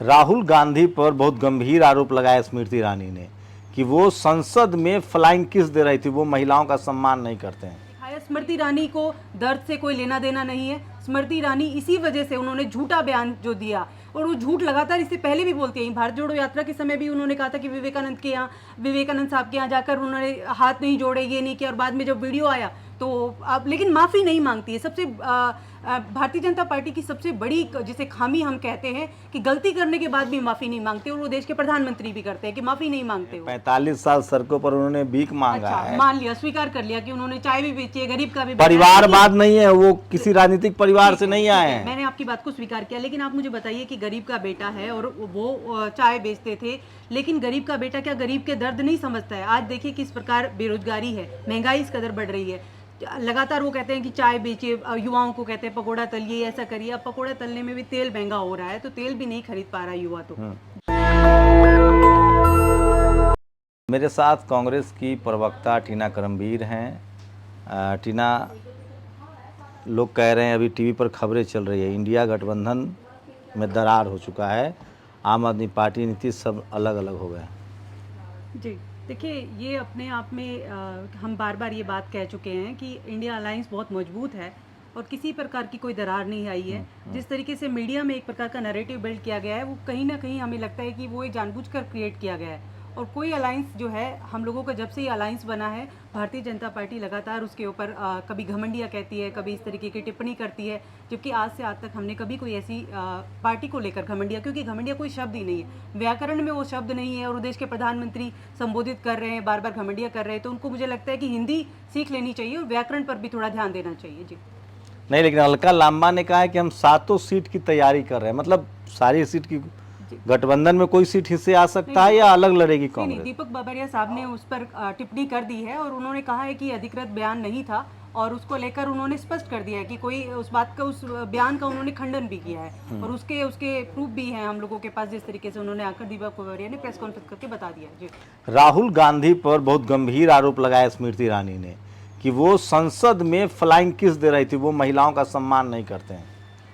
राहुल गांधी पर बहुत गंभीर आरोप लगाया स्मृति ईरानी ने कि वो संसद में फ्लाइंग किस दे रही थी, वो महिलाओं का सम्मान नहीं करते हैं। दिखाया स्मृति ईरानी को दर्द से कोई लेना देना नहीं है। स्मृति ईरानी इसी वजह से उन्होंने झूठा बयान जो दिया, और वो झूठ लगातार इससे पहले भी बोलती हैं। भारत जोड़ो यात्रा के समय भी उन्होंने कहा था कि विवेकानंद साहब के यहाँ जाकर उन्होंने हाथ नहीं जोड़े, ये नहीं किया, और बाद में जब वीडियो आया तो अब लेकिन माफ़ी नहीं मांगती है। सबसे भारतीय जनता पार्टी की सबसे बड़ी जिसे खामी हम कहते हैं कि गलती करने के बाद भी माफ़ी नहीं मांगते, और वो देश के प्रधानमंत्री भी करते हैं कि माफ़ी नहीं मांगते हो। 45 साल सड़कों पर उन्होंने भीख मांगा है। मान लिया, स्वीकार कर लिया कि उन्होंने चाय भी बेची है, गरीब का भी। परिवारवाद नहीं है, वो किसी राजनीतिक परिवार से नहीं आए हैं। मैंने आपकी बात को स्वीकार किया, लेकिन आप मुझे बताइए कि गरीब का बेटा है और वो चाय बेचते थे, लेकिन गरीब का बेटा क्या गरीब के दर्द नहीं समझता है? आज देखिए किस प्रकार बेरोजगारी है, महंगाई इस कदर बढ़ रही है। लगातार वो कहते हैं कि चाय बेचिए, युवाओं को कहते हैं पकोड़ा तलिए, ऐसा करिए। अब पकोड़ा तलने में भी तेल महंगा हो रहा है, तो तेल भी नहीं खरीद पा रहा युवा तो। मेरे साथ कांग्रेस की प्रवक्ता टीना करमबीर हैं। टीना, लोग कह रहे हैं, अभी टीवी पर खबरें चल रही है, इंडिया गठबंधन में दरार हो चुका है, आम आदमी पार्टी, नीतीश सब अलग अलग हो गए। जी देखिए, ये अपने आप में हम बार बार ये बात कह चुके हैं कि इंडिया अलायंस बहुत मजबूत है और किसी प्रकार की कोई दरार नहीं आई है। जिस तरीके से मीडिया में एक प्रकार का नैरेटिव बिल्ड किया गया है, वो कहीं ना कहीं हमें लगता है कि वो एक जानबूझकर क्रिएट किया गया है। और कोई अलायंस जो है, हम लोगों का जब से ये अलायंस बना है, भारतीय जनता पार्टी लगातार उसके ऊपर कभी घमंडिया कहती है, कभी इस तरीके की टिप्पणी करती है, जबकि आज से आज तक हमने कभी कोई ऐसी पार्टी को लेकर घमंडिया, क्योंकि घमंडिया कोई शब्द ही नहीं है, व्याकरण में वो शब्द नहीं है, और देश के प्रधानमंत्री संबोधित कर रहे हैं, बार बार घमंडिया कर रहे हैं, तो उनको मुझे लगता है कि हिंदी सीख लेनी चाहिए और व्याकरण पर भी थोड़ा ध्यान देना चाहिए। जी नहीं, लेकिन अलका लांबा ने कहा है कि हम 7 सीट की तैयारी कर रहे हैं, मतलब सारी सीट की गठबंधन में कोई सीट हिस्से आ सकता है या अलग लड़ेगी कांग्रेस? नहीं, दीपक बाबरिया साहब ने उस पर टिप्पणी कर दी है और उन्होंने कहा है कि अधिकृत बयान नहीं था, और उसको लेकर उन्होंने स्पष्ट कर दिया है कि कोई उस बात का, उस बयान का उन्होंने खंडन भी किया है, और उसके प्रूफ भी हैं हम लोगों के पास, जिस तरीके से उन्होंने आकर दीपक बाबरिया ने प्रेस कॉन्फ्रेंस करके बता दिया। जी राहुल गांधी पर बहुत गंभीर आरोप लगाया स्मृति ईरानी ने कि वो संसद में फ्लाइंग किस दे रही थी, वो महिलाओं का सम्मान नहीं करते हैं।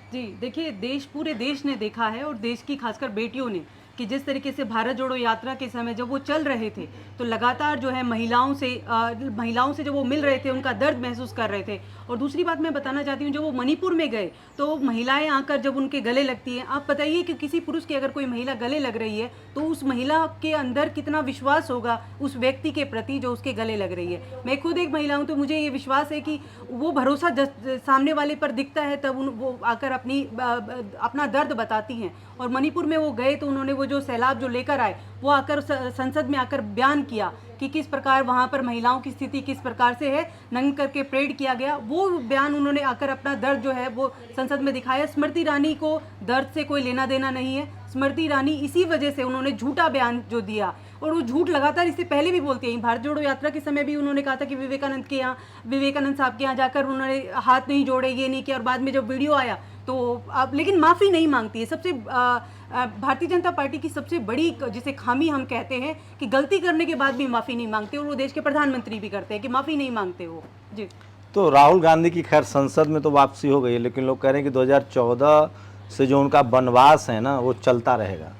जी देखिए, पूरे देश ने देखा है, और देश की खासकर बेटियों ने, कि जिस तरीके से भारत जोड़ो यात्रा के समय जब वो चल रहे थे, तो लगातार जो है महिलाओं से जब वो मिल रहे थे, उनका दर्द महसूस कर रहे थे। और दूसरी बात मैं बताना चाहती हूँ, जब वो मणिपुर में गए तो महिलाएं आकर जब उनके गले लगती हैं, आप बताइए कि किसी पुरुष की अगर कोई महिला गले लग रही है तो उस महिला के अंदर कितना विश्वास होगा उस व्यक्ति के प्रति जो उसके गले लग रही है। मैं खुद एक महिला हूँ, तो मुझे ये विश्वास है कि वो भरोसा सामने वाले पर दिखता है, तब वो आकर अपना दर्द बताती हैं। और मणिपुर में वो गए तो उन्होंने वो जो सैलाब जो लेकर आए, वो आकर संसद में आकर बयान किया कि किस प्रकार वहाँ पर महिलाओं की स्थिति किस प्रकार से है, नंग करके परेड किया गया। वो बयान उन्होंने आकर अपना दर्द जो है वो संसद में दिखाया। स्मृति ईरानी को दर्द से कोई लेना देना नहीं है। स्मृति ईरानी इसी वजह से उन्होंने झूठा बयान जो दिया, और वो झूठ लगातार इससे पहले भी बोलती हैं। भारत जोड़ो यात्रा के समय भी उन्होंने कहा था कि विवेकानंद साहब के यहाँ जाकर उन्होंने हाथ नहीं जोड़े, ये नहीं किया, और बाद में जब वीडियो आया तो अब लेकिन माफ़ी नहीं मांगती है। सबसे भारतीय जनता पार्टी की सबसे बड़ी जिसे खामी हम कहते हैं कि गलती करने के बाद भी माफ़ी नहीं मांगते, और वो देश के प्रधानमंत्री भी करते हैं कि माफ़ी नहीं मांगते हो। जी तो राहुल गांधी की खैर संसद में तो वापसी हो गई है, लेकिन लोग कह रहे हैं कि 2014 से जो उनका वनवास है ना, वो चलता रहेगा।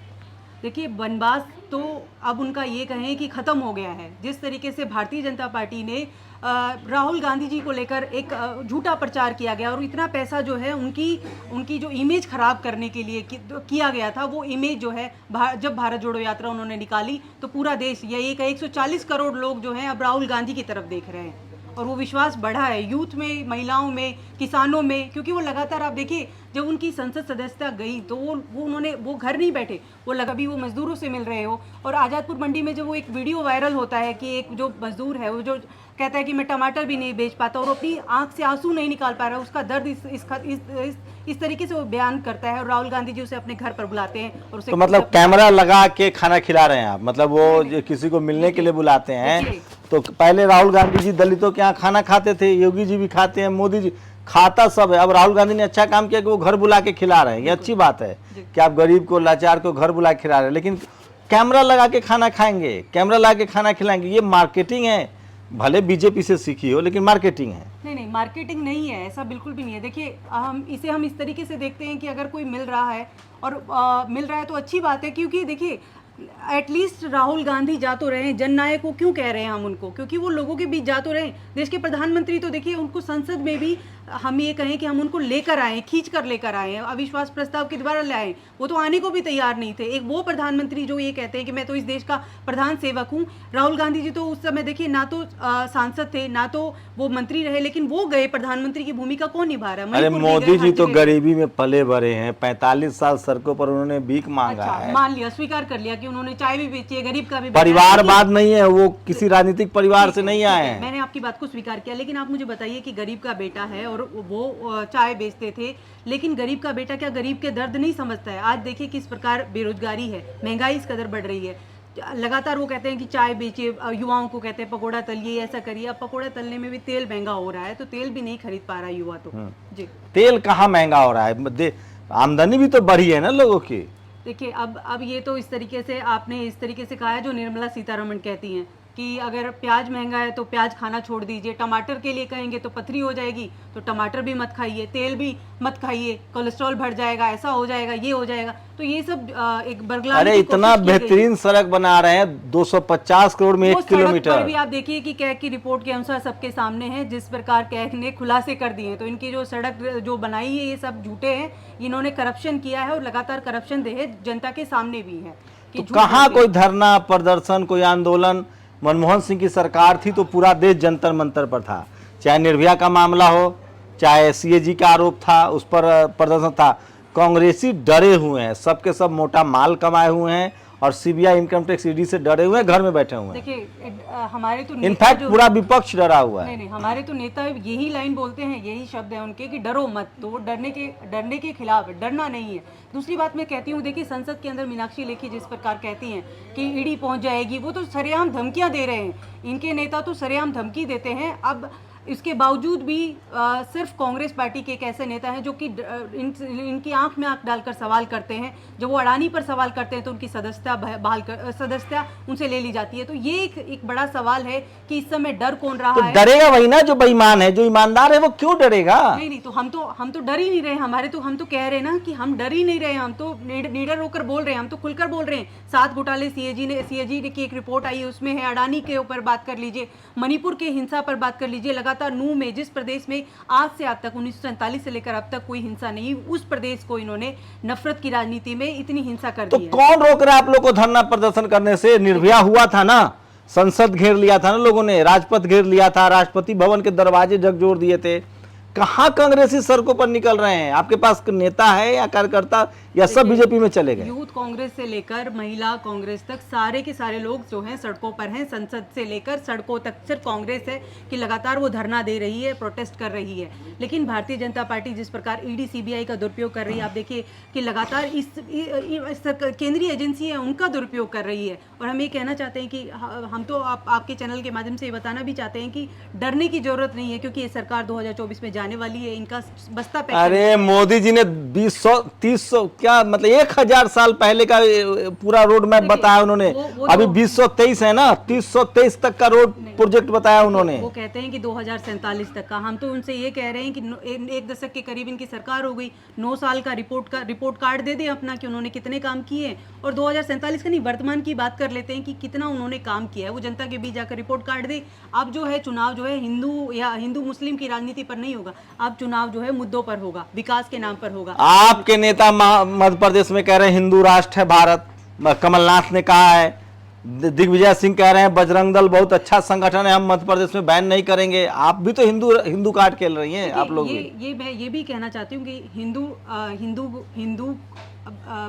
देखिए, वनवास तो अब उनका ये कहें कि ख़त्म हो गया है। जिस तरीके से भारतीय जनता पार्टी ने राहुल गांधी जी को लेकर एक झूठा प्रचार किया गया, और इतना पैसा जो है उनकी जो इमेज ख़राब करने के लिए किया गया था, वो इमेज जो है जब भारत जोड़ो यात्रा उन्होंने निकाली तो पूरा देश, यही 140 करोड़ लोग जो हैं अब राहुल गांधी की तरफ देख रहे हैं, और वो विश्वास बढ़ा है यूथ में, महिलाओं में, किसानों में, क्योंकि वो लगातार, आप देखिए, जब उनकी संसद सदस्यता गई तो वो घर नहीं बैठे, वो अभी वो मजदूरों से मिल रहे हो। और आज़ादपुर मंडी में जब वो एक वीडियो वायरल होता है कि एक जो मजदूर है वो जो कहता है कि मैं टमाटर भी नहीं बेच पाता, और अपनी आंख से आंसू नहीं निकाल पा रहा, उसका दर्द इस तरीके से वो बयान करता है, और राहुल गांधी जी उसे अपने घर पर बुलाते हैं और उसे, तो मतलब कैमरा लगा के खाना खिला रहे हैं आप, मतलब वो जो किसी को मिलने के लिए बुलाते हैं। तो पहले राहुल गांधी जी दलितों के यहाँ खाना खाते थे, योगी जी भी खाते हैं, मोदी जी खाता सब है। अब राहुल गांधी ने अच्छा काम किया कि वो घर बुला के खिला रहे हैं, ये अच्छी बात है कि आप गरीब को, लाचार को घर बुला के खिला रहे हैं, लेकिन कैमरा लगा के खाना खाएंगे, कैमरा लगा के खाना खिलाएंगे, ये मार्केटिंग है। भले बीजेपी से सीखी हो, लेकिन मार्केटिंग है। नहीं, मार्केटिंग नहीं है, ऐसा बिल्कुल भी नहीं है। देखिए, हम इस तरीके से देखते हैं कि अगर कोई मिल रहा है और मिल रहा है तो अच्छी बात है, क्योंकि देखिए एटलीस्ट राहुल गांधी जा तो रहे हैं, जननायक को क्यों कह रहे हैं हम उनको, क्योंकि वो लोगों के बीच जा तो रहे हैं। देश के प्रधानमंत्री तो देखिए उनको संसद में भी हम ये कहें कि हम उनको लेकर आए, खींच कर लेकर आए हैं, अविश्वास प्रस्ताव के द्वारा लाए, वो तो आने को भी तैयार नहीं थे। एक वो प्रधानमंत्री जो ये कहते हैं कि मैं तो इस देश का प्रधान सेवक हूँ। राहुल गांधी जी तो उस समय देखिए ना तो सांसद थे, ना तो वो मंत्री रहे, लेकिन वो गए, प्रधानमंत्री की भूमिका कौन निभा रहा है? अरे मणिपुर भी मोदी गए, जी हर तो जगह। गरीबी में पले बड़े हैं, 45 साल सड़कों पर उन्होंने भीख मांगा अच्छा, है। मान लिया, स्वीकार कर लिया कि उन्होंने चाय भी बेची है, गरीब का भी बेचा है, परिवारवाद नहीं है, वो किसी राजनीतिक परिवार से नहीं आए हैं। मैंने आपकी बात को स्वीकार किया, लेकिन आप मुझे बताइए कि गरीब का बेटा है और वो चाय बेचते थे, लेकिन गरीब का बेटा क्या गरीब के दर्द नहीं समझता है? आज देखिए किस प्रकार बेरोजगारी है, महंगाई इस कदर बढ़ रही है, लगातार वो कहते हैं कि चाय बेचिए, युवाओं को कहते हैं पकोड़ा तलिए, ऐसा करिए। अब पकोड़ा तलने में भी तेल महंगा हो रहा है, तो तेल भी नहीं खरीद पा रहा युवा तो। जी, तेल कहाँ महंगा हो रहा है? आमदनी भी तो बढ़ी है ना लोगों की। देखिए अब ये तो इस तरीके से आपने इस तरीके से कहा है जो निर्मला सीतारमण कहती हैं कि अगर प्याज महंगा है तो प्याज खाना छोड़ दीजिए, टमाटर के लिए कहेंगे तो पथरी हो जाएगी, तो टमाटर भी मत खाइए, तेल भी मत खाइए, कोलेस्ट्रॉल बढ़ जाएगा, ऐसा हो जाएगा, ये हो जाएगा। तो ये सब एक बरगलाने अरे की इतना कोशिश की गई। बेहतरीन सड़क बना रहे हैं, 250 करोड़ में वो 1 सड़क पर किलोमीटर। भी आप देखिए कि कैग की रिपोर्ट के अनुसार सबके सामने है, जिस प्रकार कैग ने खुलासे कर दिए हैं। तो इनकी जो सड़क जो बनाई है ये सब झूठे हैं, इन्होंने करप्शन किया है और लगातार करप्शन है जनता के सामने भी है कि तो झूठ कहाँ बोलते हैं। कोई धरना प्रदर्शन, कोई आंदोलन? मनमोहन सिंह की सरकार थी तो पूरा देश जंतर मंतर पर था, चाहे निर्भया का मामला हो, चाहे सीएजी का आरोप था, उस पर प्रदर्शन था। कांग्रेसी डरे हुए हैं, सबके सब मोटा माल कमाए हुए हैं और सीबीआई, इनकम टैक्स, ईडी से डरे हुए हैं, घर में बैठे हुए हैं। देखिए हमारे तो नेता इनफैक्ट जो- पूरा विपक्ष डरा हुआ है। नहीं, हमारे तो नेता यही लाइन बोलते हैं, यही शब्द है उनके कि डरो मत। तो वो डरने के खिलाफ है, डरना नहीं है। दूसरी बात मैं कहती हूँ, देखिए संसद के अंदर मीनाक्षी लेखी जिस प्रकार कहती हैं कि ईडी पहुंच जाएगी, वो तो सरेआम धमकियां दे रहे हैं। इनके नेता तो सरेआम धमकी देते हैं। अब इसके बावजूद भी सिर्फ कांग्रेस पार्टी के एक ऐसे नेता हैं जो कि इनकी आंख में आंख डालकर सवाल करते हैं। जब वो अडानी पर सवाल करते हैं तो उनकी सदस्यता उनसे ले ली जाती है। तो ये एक बड़ा सवाल है कि इस समय डर कौन रहा तो है? डरेगा वही ना जो बेईमान है, जो ईमानदार है वो क्यों डरेगा? नहीं, तो हम तो डर ही नहीं रहे। हम तो कह रहे हैं ना कि हम डर ही नहीं रहे। हम तो निडर होकर बोल रहे हैं, हम तो खुलकर बोल रहे हैं। 7 घोटाले सीएजी की एक रिपोर्ट आई है, उसमें है। अडानी के ऊपर बात कर लीजिए, मणिपुर के हिंसा पर बात कर लीजिए। लगातार नूह में, जिस प्रदेश में आज से आज तक 1947 से लेकर अब तक कोई हिंसा नहीं, उस प्रदेश को इन्होंने नफरत की राजनीति में इतनी हिंसा कर तो दी है। कौन रोक रहा है आप लोग को धरना प्रदर्शन करने से? निर्भया हुआ था ना, संसद घेर लिया था ना लोगों ने, राजपथ घेर लिया था, राष्ट्रपति भवन के दरवाजे झकझोर दिए थे। कहाँ कांग्रेसी सड़कों पर निकल रहे हैं? आपके पास नेता है या कार्यकर्ता, या सब बीजेपी में चले गए? यूथ कांग्रेस से लेकर महिला कांग्रेस तक सारे के सारे लोग जो हैं सड़कों पर हैं। संसद से लेकर सड़कों तक सिर्फ कांग्रेस है कि लगातार वो धरना दे रही है, प्रोटेस्ट कर रही है। लेकिन भारतीय जनता पार्टी जिस प्रकार ईडी सीबीआई का दुरुपयोग कर रही है, आप देखिए कि लगातार इस केंद्रीय एजेंसी है उनका दुरुपयोग कर रही है। और हम ये कहना चाहते हैं कि हम तो आपके चैनल के माध्यम से ये बताना भी चाहते हैं कि डरने की जरूरत नहीं है, क्योंकि ये सरकार 2024 में जाने वाली है। इनका बस्ता पैक अरे मोदी जी ने 200 300 क्या मतलब 1000 साल पहले का पूरा रोड मैप बताया उन्होंने। अभी 2023 है ना, 323 तक का रोड प्रोजेक्ट बताया उन्होंने। वो कहते हैं कि 2047 तक का। हम तो उनसे ये कह रहे हैं कि 1 दशक के करीब इनकी सरकार हो गई, 9 साल का रिपोर्ट कार्ड दे दें अपना कि उन्होंने कितने काम किए। और 2047 का नहीं, वर्तमान की बात कर लेते हैं कि कितना उन्होंने काम किया है, वो जनता के बीच जाकर रिपोर्ट कार्ड दे। अब जो है चुनाव जो है हिंदू मुस्लिम की राजनीति पर नहीं होगा, अब चुनाव जो है मुद्दों पर होगा, विकास के नाम पर होगा। आपके नेता मध्य प्रदेश में कह रहे हैं हिंदू राष्ट्र है भारत, कमलनाथ ने कहा है, दिग्विजय सिंह कह रहे हैं बजरंग दल बहुत अच्छा संगठन है, हम मध्य प्रदेश में बैन नहीं करेंगे। आप भी तो हिंदू कार्ड खेल रही हैं, आप लोग भी। मैं ये भी कहना चाहती हूँ कि हिंदू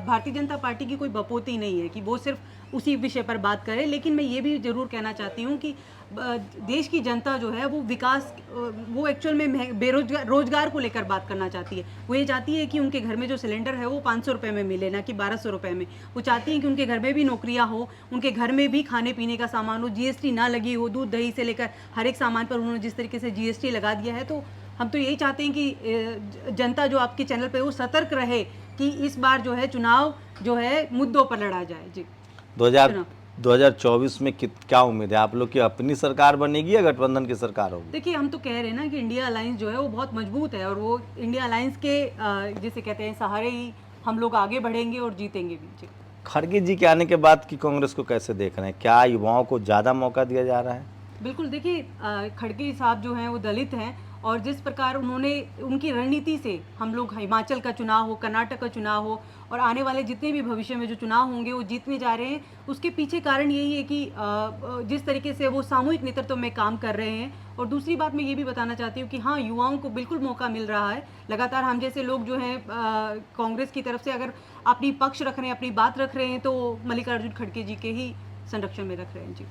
भारतीय जनता पार्टी की कोई बपोती नहीं है कि वो सिर्फ उसी विषय पर बात करे। लेकिन मैं ये भी जरूर कहना चाहती हूँ कि देश की जनता जो है वो विकास, वो एक्चुअल में रोजगार को लेकर बात करना चाहती है। वो ये चाहती है कि उनके घर में जो सिलेंडर है वो 500 रुपये में मिले, ना कि 1200 रुपये में। वो चाहती हैं कि उनके घर में भी नौकरियां हो, उनके घर में भी खाने पीने का सामान हो, जीएसटी ना लगी हो, दूध दही से लेकर हर एक सामान पर उन्होंने जिस तरीके से जीएसटी लगा दिया है। तो हम तो यही चाहते हैं कि जनता जो आपके चैनल पर वो सतर्क रहे कि इस बार जो है चुनाव जो है मुद्दों पर लड़ा जाए। जी, 2024 में क्या उम्मीद है आप लोग की? अपनी सरकार बनेगी या गठबंधन की सरकार होगी? देखिए हम तो कह रहे हैं ना कि इंडिया अलायंस जो है वो बहुत मजबूत है, और वो इंडिया अलायंस के जिसे कहते हैं सहारे ही हम लोग आगे बढ़ेंगे और जीतेंगे भी। जी। खड़गे जी के आने के बाद की कांग्रेस को कैसे देख रहे हैं? क्या युवाओं को ज़्यादा मौका दिया जा रहा है? बिल्कुल, देखिए खड़गे साहब जो हैं वो दलित हैं और जिस प्रकार उन्होंने उनकी रणनीति से हम लोग हिमाचल का चुनाव हो, कर्नाटक का चुनाव हो और आने वाले जितने भी भविष्य में जो चुनाव होंगे वो जीतने जा रहे हैं, उसके पीछे कारण यही है कि जिस तरीके से वो सामूहिक नेतृत्व में काम कर रहे हैं। और दूसरी बात मैं ये भी बताना चाहती हूँ कि हाँ, युवाओं को बिल्कुल मौका मिल रहा है। लगातार हम जैसे लोग जो हैं कांग्रेस की तरफ से अगर अपनी पक्ष रख रहे हैं, अपनी बात रख रहे हैं, तो मल्लिकार्जुन खड़गे जी के ही संरक्षण में रख रहे हैं। जी।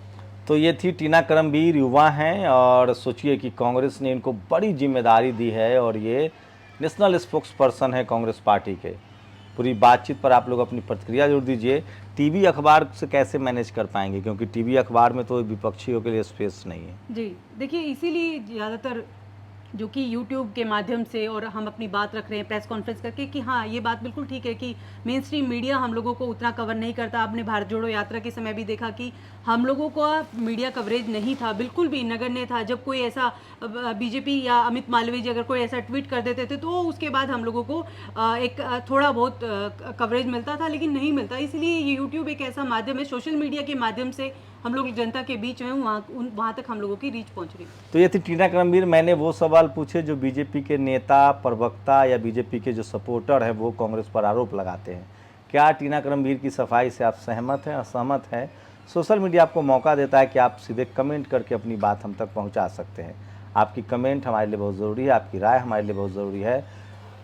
तो ये थी टीना करमबीर, युवा हैं और सोचिए कि कांग्रेस ने इनको बड़ी जिम्मेदारी दी है और ये नेशनल स्पोक्स पर्सन है कांग्रेस पार्टी के। पूरी बातचीत पर आप लोग अपनी प्रतिक्रिया जरूर दीजिए। टीवी अखबार से कैसे मैनेज कर पाएंगे, क्योंकि टीवी अखबार में तो विपक्षियों के लिए स्पेस नहीं है। जी, देखिए इसीलिए ज़्यादातर जो कि YouTube के माध्यम से और हम अपनी बात रख रहे हैं प्रेस कॉन्फ्रेंस करके कि हाँ, ये बात बिल्कुल ठीक है कि मेन स्ट्रीम मीडिया हम लोगों को उतना कवर नहीं करता। आपने भारत जोड़ो यात्रा के समय भी देखा कि हम लोगों को मीडिया कवरेज नहीं था, बिल्कुल भी नगण्य था। जब कोई ऐसा बीजेपी या अमित मालवीय जी अगर कोई ऐसा ट्वीट कर देते थे तो उसके बाद हम लोगों को एक थोड़ा बहुत कवरेज मिलता था, लेकिन नहीं मिलता। इसलिए ये यूट्यूब एक ऐसा माध्यम है, सोशल मीडिया के माध्यम से हम लोग जनता के बीच में वहाँ तक हम लोगों की रीच पहुँच रही। तो ये थी टीना करमबीर। मैंने वो सवाल पूछे जो बीजेपी के नेता, प्रवक्ता या बीजेपी के जो सपोर्टर हैं वो कांग्रेस पर आरोप लगाते हैं। क्या टीना करमबीर की सफाई से आप सहमत हैं, असहमत हैं? सोशल मीडिया आपको मौका देता है कि आप सीधे कमेंट करके अपनी बात हम तक पहुंचा सकते हैं। आपकी कमेंट हमारे लिए बहुत ज़रूरी है, आपकी राय हमारे लिए बहुत ज़रूरी है।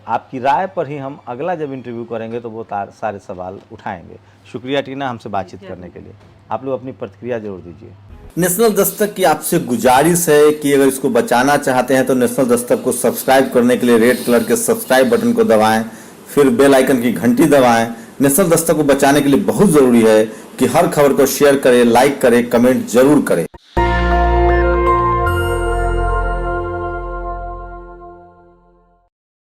आपकी राय पर ही हम अगला जब इंटरव्यू करेंगे तो वो सारे सवाल उठाएंगे। शुक्रिया टीना, हमसे बातचीत करने के लिए। आप लोग अपनी प्रतिक्रिया जरूर दीजिए। नेशनल दस्तक की आपसे गुजारिश है कि अगर इसको बचाना चाहते हैं तो नेशनल दस्तक को सब्सक्राइब करने के लिए रेड कलर के सब्सक्राइब बटन को दबाएं, फिर बेल आइकन की घंटी दबाएं। नेशनल दस्तक को बचाने के लिए बहुत जरूरी है कि हर खबर को शेयर करें, लाइक करें, कमेंट जरूर करें।